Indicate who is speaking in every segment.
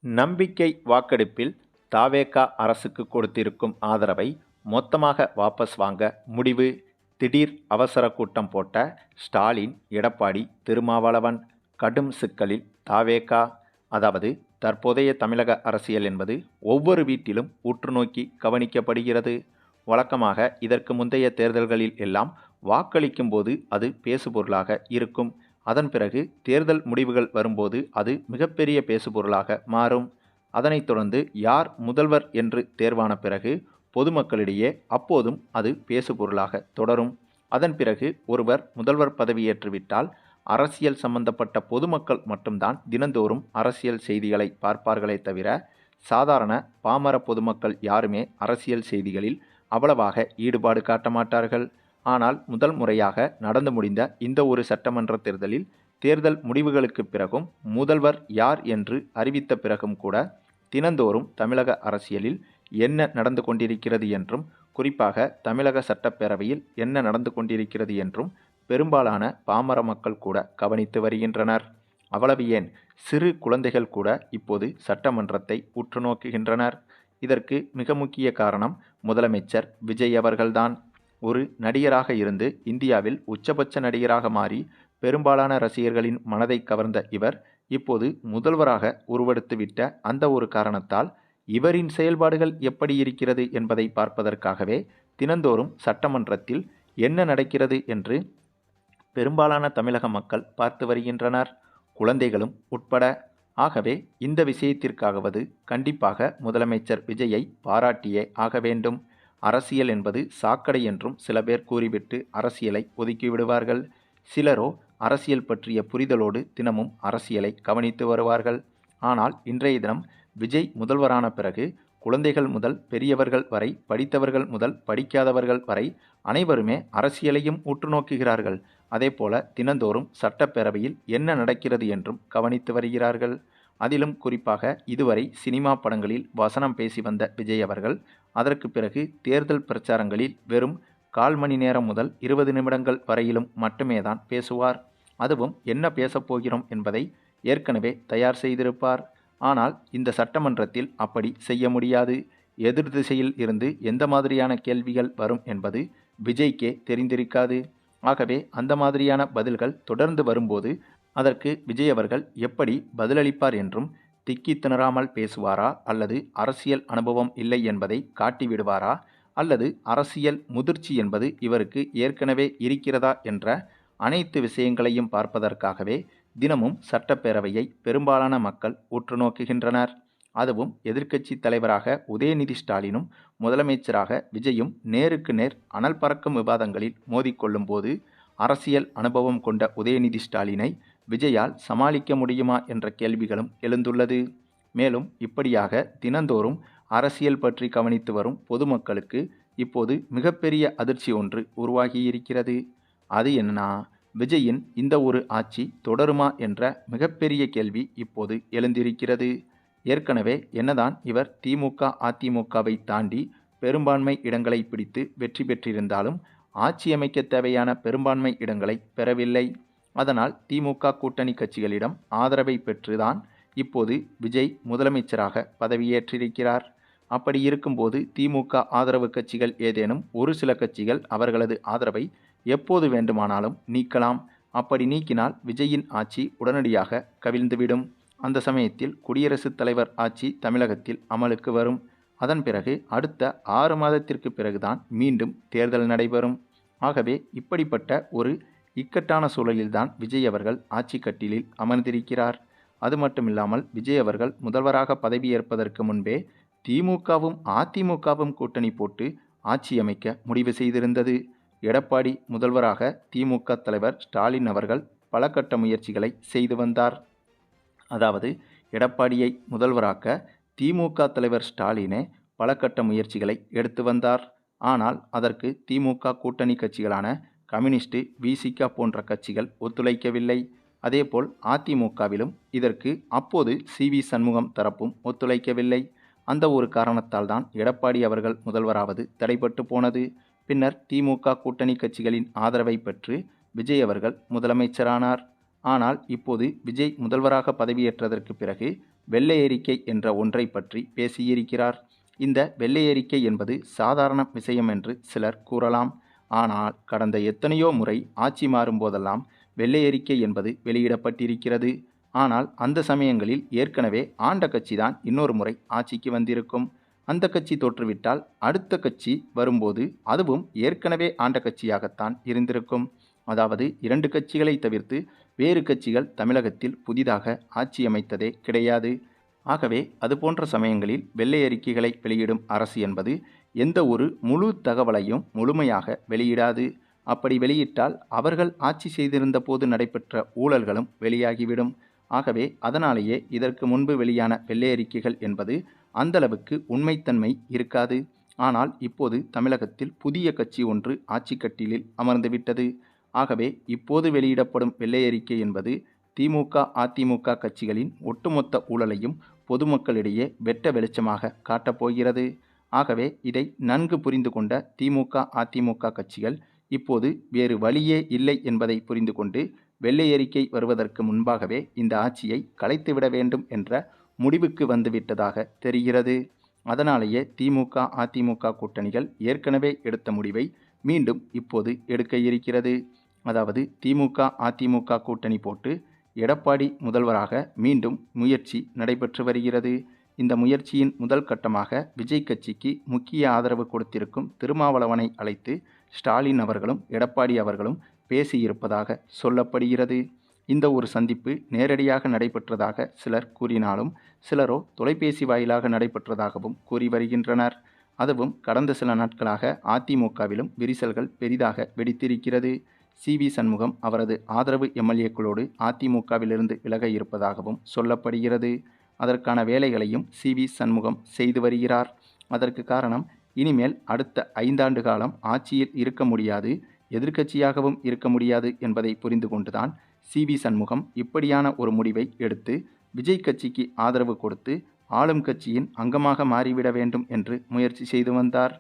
Speaker 1: நம்பிக்கை வாக்கெடுப்பில் தாவேகா அரசுக்கு கொடுத்திருக்கும் ஆதரவை மொத்தமாக வாபஸ் வாங்க முடிவு. திடீர் அவசர கூட்டம் போட்ட ஸ்டாலின், எடப்பாடி, திருமாவளவன். கடும் சிக்கலில் தாவேகா. அதாவது தற்போதைய தமிழக அரசியல் என்பது ஒவ்வொரு வீட்டிலும் உற்றுநோக்கி கவனிக்கப்படுகிறது. வழக்கமாக இதற்கு முந்தைய தேர்தல்களில் எல்லாம் வாக்களிக்கும் போது அது பேசுபொருளாக இருக்கும். அதன் பிறகு தேர்தல் முடிவுகள் வரும்போது அது மிகப்பெரிய பேசுபொருளாக மாறும். அதனைத் தொடர்ந்து யார் முதல்வர் என்று தேர்வான பிறகு பொதுமக்களிடையே அப்போதும் அது பேசுபொருளாக தொடரும். அதன் பிறகு ஒருவர் முதல்வர் பதவியேற்றுவிட்டால் அரசியல் சம்பந்தப்பட்ட பொதுமக்கள் மட்டும்தான் தினந்தோறும் அரசியல் செய்திகளை பார்ப்பார்களே தவிர சாதாரண பாமர பொதுமக்கள் யாருமே அரசியல் செய்திகளில் அவ்வளவாக ஈடுபாடு காட்ட மாட்டார்கள். ஆனால் முதல் முறையாக நடந்து முடிந்த இந்த ஒரு சட்டமன்ற தேர்தலில் தேர்தல் முடிவுகளுக்கு பிறகும் முதல்வர் யார் என்று அறிவித்த பிறகும் கூட தினந்தோறும் தமிழக அரசியலில் என்ன நடந்து கொண்டிருக்கிறது என்றும், குறிப்பாக தமிழக சட்டப்பேரவையில் என்ன நடந்து கொண்டிருக்கிறது என்றும் பெரும்பாலான பாமர மக்கள் கூட கவனித்து வருகின்றனர். அவ்வளவு ஏன், சிறு குழந்தைகள் கூட இப்போது சட்டமன்றத்தை உற்று நோக்குகின்றனர். இதற்கு மிக முக்கிய காரணம் முதலமைச்சர் விஜய் அவர்கள்தான். ஒரு நடிகராக இருந்து இந்தியாவில் உச்சபட்ச நடிகராக மாறி பெரும்பாலான ரசிகர்களின் மனதை கவர்ந்த இவர் இப்போது முதல்வராக உருவெடுத்துவிட்ட அந்த ஒரு காரணத்தால் இவரின் செயல்பாடுகள் எப்படி இருக்கிறது என்பதை பார்ப்பதற்காகவே தினந்தோறும் சட்டமன்றத்தில் என்ன நடக்கிறது என்று பெரும்பாலான தமிழக மக்கள் பார்த்து வருகின்றனர், குழந்தைகளும் உட்பட. ஆகவே இந்த விஷயத்திற்காகவது கண்டிப்பாக முதலமைச்சர் விஜயை பாராட்டியே ஆக வேண்டும். அரசியல் என்பது சாக்கடை என்றும் சில பேர் கூறிவிட்டு அரசியலை ஒதுக்கிவிடுவார்கள். சிலரோ அரசியல் பற்றிய புரிதலோடு தினமும் அரசியலை கவனித்து வருவார்கள். ஆனால் இன்றைய தினம் விஜய் முதல்வரான பிறகு குழந்தைகள் முதல் பெரியவர்கள் வரை, படித்தவர்கள் முதல் படிக்காதவர்கள் வரை அனைவருமே அரசியலையும் உற்று நோக்குகிறார்கள். அதேபோல தினந்தோறும் சட்டப்பேரவையில் என்ன நடக்கிறது என்றும் கவனித்து வருகிறார்கள். அதிலும் குறிப்பாக இதுவரை சினிமா படங்களில் வசனம் பேசி வந்த விஜய் அவர்கள் அதற்கு பிறகு தேர்தல் பிரச்சாரங்களில் வெறும் 1/4 மணி நேரம் முதல் 20 நிமிடங்கள் வரையிலும் மட்டுமே தான் பேசுவார். அதுவும் என்ன பேசப்போகிறோம் என்பதை ஏற்கனவே தயார் செய்திருப்பார். ஆனால் இந்த சட்டமன்றத்தில் அப்படி செய்ய முடியாது. எதிர் திசையில் இருந்து எந்த மாதிரியான கேள்விகள் வரும் என்பது விஜய்க்கே தெரிந்திருக்காது. ஆகவே அந்த மாதிரியான பதில்கள் தொடர்ந்து வரும்போது அதற்கு விஜய் அவர்கள் எப்படி பதிலளிப்பார் என்றும், திக்கி திணறாமல் பேசுவாரா, அல்லது அரசியல் அனுபவம் இல்லை என்பதை காட்டிவிடுவாரா, அல்லது அரசியல் முதிர்ச்சி என்பது இவருக்கு ஏற்கனவே இருக்கிறதா என்ற அனைத்து விஷயங்களையும் பார்ப்பதற்காகவே தினமும் சட்டப்பேரவையை பெரும்பாலான மக்கள் உற்று நோக்குகின்றனர். அதுவும் எதிர்க்கட்சி தலைவராக உதயநிதி ஸ்டாலினும் முதலமைச்சராக விஜயும் நேருக்கு நேர் அனல் பறக்கும் விவாதங்களில் மோதிக்கொள்ளும் போது அரசியல் அனுபவம் கொண்ட உதயநிதி ஸ்டாலினை விஜயால் சமாளிக்க முடியுமா என்ற கேள்விகளும் எழுந்துள்ளது. மேலும் இப்படியாக தினந்தோறும் அரசியல் பற்றி கவனித்து வரும் பொதுமக்களுக்கு இப்போது மிகப்பெரிய அதிர்ச்சி ஒன்று உருவாகியிருக்கிறது. அது என்னன்னா, விஜயின் இந்த ஒரு ஆட்சி தொடருமா என்ற மிகப்பெரிய கேள்வி இப்போது எழுந்திருக்கிறது. ஏற்கனவே என்னதான் இவர் திமுக அதிமுகவை தாண்டி பெரும்பான்மை இடங்களை பிடித்து வெற்றி பெற்றிருந்தாலும் ஆட்சி அமைக்க தேவையான பெரும்பான்மை இடங்களை பெறவில்லை. அதனால் திமுக கூட்டணி கட்சிகளிடம் ஆதரவை பெற்றுதான் இப்போது விஜய் முதலமைச்சராக பதவியேற்றிருக்கிறார். அப்படி இருக்கும்போது திமுக ஆதரவு கட்சிகள் ஏதேனும் ஒரு சில கட்சிகள் அவர்களது ஆதரவை எப்போது வேண்டுமானாலும் நீக்கலாம். அப்படி நீக்கினால் விஜயின் ஆட்சி உடனடியாக கவிழ்ந்துவிடும். அந்த சமயத்தில் குடியரசுத் தலைவர் ஆட்சி தமிழகத்தில் அமலுக்கு வரும். அதன் பிறகு அடுத்த 6 மாதத்திற்கு பிறகுதான் மீண்டும் தேர்தல் நடைபெறும். ஆகவே இப்படிப்பட்ட ஒரு இக்கட்டான சூழலில்தான் விஜய் அவர்கள் ஆட்சி கட்டிலில் அமர்ந்திருக்கிறார். அது மட்டுமில்லாமல் விஜய் அவர்கள் முதல்வராக பதவியேற்பதற்கு முன்பே திமுகவும் அதிமுகவும் கூட்டணி போட்டு ஆட்சி அமைக்க முடிவு செய்திருந்தது. எடப்பாடி முதல்வராக திமுக தலைவர் ஸ்டாலின் அவர்கள் பல கட்ட முயற்சிகளை செய்து வந்தார். அதாவது எடப்பாடியை முதல்வராக்க திமுக தலைவர் ஸ்டாலினே பல கட்ட முயற்சிகளை எடுத்து வந்தார். ஆனால் அதற்கு திமுக கூட்டணி கட்சிகளான கம்யூனிஸ்ட், விசிக போன்ற கட்சிகள் ஒத்துழைக்கவில்லை. அதேபோல் அதிமுகவிலும் இதற்கு அப்போது சி.வி. சண்முகம் தரப்பும் ஒத்துழைக்கவில்லை. அந்த ஒரு காரணத்தால் தான் எடப்பாடி அவர்கள் முதல்வராவது தடைபட்டு போனது. பின்னர் திமுக கூட்டணி கட்சிகளின் ஆதரவை பெற்று விஜய் அவர்கள் முதலமைச்சரானார். ஆனால் இப்போது விஜய் முதல்வராக பதவியேற்றதற்கு பிறகு வெள்ளை அறிக்கை என்ற ஒன்றை பற்றி பேசியிருக்கிறார். இந்த வெள்ளை அறிக்கை என்பது சாதாரண விஷயம் என்று சிலர் கூறலாம். ஆனால் கடந்த எத்தனையோ முறை ஆட்சி மாறும் போதெல்லாம் வெள்ளை அறிக்கை என்பது வெளியிடப்பட்டிருக்கிறது. ஆனால் அந்த சமயங்களில் ஏற்கனவே ஆண்ட கட்சி தான் இன்னொரு முறை ஆட்சிக்கு வந்திருக்கும். அந்த கட்சி தோற்றுவிட்டால் அடுத்த கட்சி வரும்போது அதுவும் ஏற்கனவே ஆண்ட கட்சியாகத்தான் இருந்திருக்கும். அதாவது 2 கட்சிகளை தவிர்த்து வேறு கட்சிகள் தமிழகத்தில் புதிதாக ஆட்சி அமைத்ததே கிடையாது. ஆகவே அதுபோன்ற சமயங்களில் வெள்ளை அறிக்கைகளை வெளியிடும் அரசு என்பது எந்த ஒரு முழு தகவலையும் முழுமையாக வெளியிடாது. அப்படி வெளியிட்டால் அவர்கள் ஆட்சி செய்திருந்த போது நடைபெற்ற ஊழல்களும் வெளியாகிவிடும். ஆகவே அதனாலேயே இதற்கு முன்பு வெளியான வெள்ளை அறிக்கைகள் என்பது அந்தளவுக்கு உண்மைத்தன்மை இருக்காது. ஆனால் இப்போது தமிழகத்தில் புதிய கட்சி ஒன்று ஆட்சி கட்டிலில் அமர்ந்துவிட்டது. ஆகவே இப்போது வெளியிடப்படும் வெள்ளை அறிக்கை என்பது திமுக, அதிமுக கட்சிகளின் ஒட்டுமொத்த ஊழலையும் பொதுமக்களிடையே வெட்ட வெளிச்சமாக காட்டப்போகிறது. ஆகவே இதை நன்கு புரிந்து கொண்ட திமுக, அதிமுக கட்சிகள் இப்போது வேறு வழியே இல்லை என்பதை புரிந்து கொண்டு வெள்ளை அறிக்கை வருவதற்கு முன்பாகவே இந்த ஆட்சியை கலைத்துவிட வேண்டும் என்ற முடிவுக்கு வந்துவிட்டதாக தெரிகிறது. அதனாலேயே திமுக, அதிமுக கூட்டணிகள் ஏற்கனவே எடுத்த முடிவை மீண்டும் இப்போது எடுக்க இருக்கிறது. அதாவது திமுக, அதிமுக கூட்டணி போட்டு எடப்பாடி முதல்வராக மீண்டும் முயற்சி நடைபெற்று வருகிறது. இந்த முயற்சியின் முதல் கட்டமாக விஜய் கட்சிக்கு முக்கிய ஆதரவு கொடுத்திருக்கும் திருமாவளவனை அழைத்து ஸ்டாலின் அவர்களும் எடப்பாடி அவர்களும் பேசியிருப்பதாக சொல்லப்படுகிறது. இந்த ஒரு சந்திப்பு நேரடியாக நடைபெற்றதாக சிலர் கூறினாலும் சிலரோ தொலைபேசி வாயிலாக நடைபெற்றதாகவும் கூறி வருகின்றனர். அதுவும் கடந்த சில நாட்களாக அதிமுகவிலும் விரிசல்கள் பெரிதாக வெடித்திருக்கிறது. சி.வி. சண்முகம் அவரது ஆதரவு எம்எல்ஏக்களோடு அதிமுகவிலிருந்து விலக இருப்பதாகவும் சொல்லப்படுகிறது. அதற்கான வேலைகளையும் சி.வி. சண்முகம் செய்து வருகிறார். அதற்கு காரணம் இனிமேல் அடுத்த 5 ஆண்டு காலம் ஆட்சியில் இருக்க முடியாது, எதிர்க்கட்சியாகவும் இருக்க முடியாது என்பதை புரிந்து கொண்டுதான் சி.வி. சண்முகம் இப்படியான ஒரு முடிவை எடுத்து விஜய் கட்சிக்கு ஆதரவு கொடுத்து ஆளும் கட்சியின் அங்கமாக மாறிவிட வேண்டும் என்று முயற்சி செய்து வந்தார்.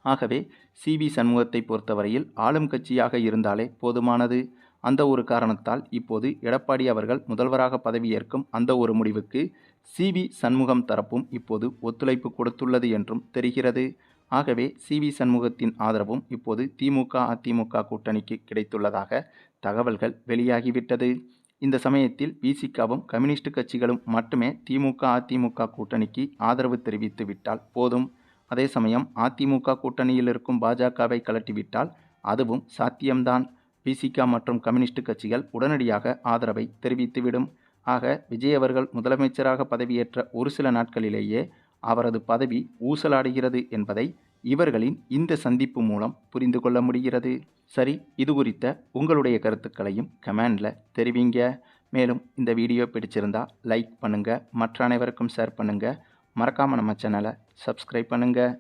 Speaker 1: ஆகவே சி.வி. சண்முகத்தை பொறுத்தவரையில் ஆளும் கட்சியாக இருந்தாலே போதுமானது. அந்த ஒரு காரணத்தால் இப்போது எடப்பாடி அவர்கள் முதல்வராக பதவியேற்கும் அந்த ஒரு முடிவுக்கு சி.வி. சண்முகம் தரப்பும் இப்போது ஒத்துழைப்பு கொடுத்துள்ளது என்றும் தெரிகிறது. ஆகவே சி.வி. சண்முகத்தின் ஆதரவும் இப்போது திமுக, அதிமுக கூட்டணிக்கு கிடைத்துள்ளதாக தகவல்கள் வெளியாகிவிட்டது. இந்த சமயத்தில் வி.சி.கவும் கம்யூனிஸ்ட் கட்சிகளும் மட்டுமே திமுக, அதிமுக கூட்டணிக்கு ஆதரவு தெரிவித்து விட்டால் போதும். அதே சமயம் அதிமுக கூட்டணியில் இருக்கும் பாஜகவை கலட்டிவிட்டால் அதுவும் சாத்தியம்தான். வி.சி.க மற்றும் கம்யூனிஸ்ட் கட்சிகள் உடனடியாக ஆதரவை தெரிவித்துவிடும். ஆக விஜய் அவர்கள் முதலமைச்சராக பதவியேற்ற ஒரு சில நாட்களிலேயே அவரது பதவி ஊசலாடுகிறது என்பதை இவர்களின் இந்த சந்திப்பு மூலம் புரிந்து கொள்ள முடிகிறது. சரி, இது குறித்த உங்களுடைய கருத்துக்களையும் கமெண்டில் தெரிவிங்க. மேலும் இந்த வீடியோ பிடிச்சிருந்தா லைக் பண்ணுங்கள், மற்ற அனைவருக்கும் ஷேர் பண்ணுங்கள். மறக்காமல் நம்ம சேனலை சப்ஸ்கிரைப் பண்ணுங்கள்.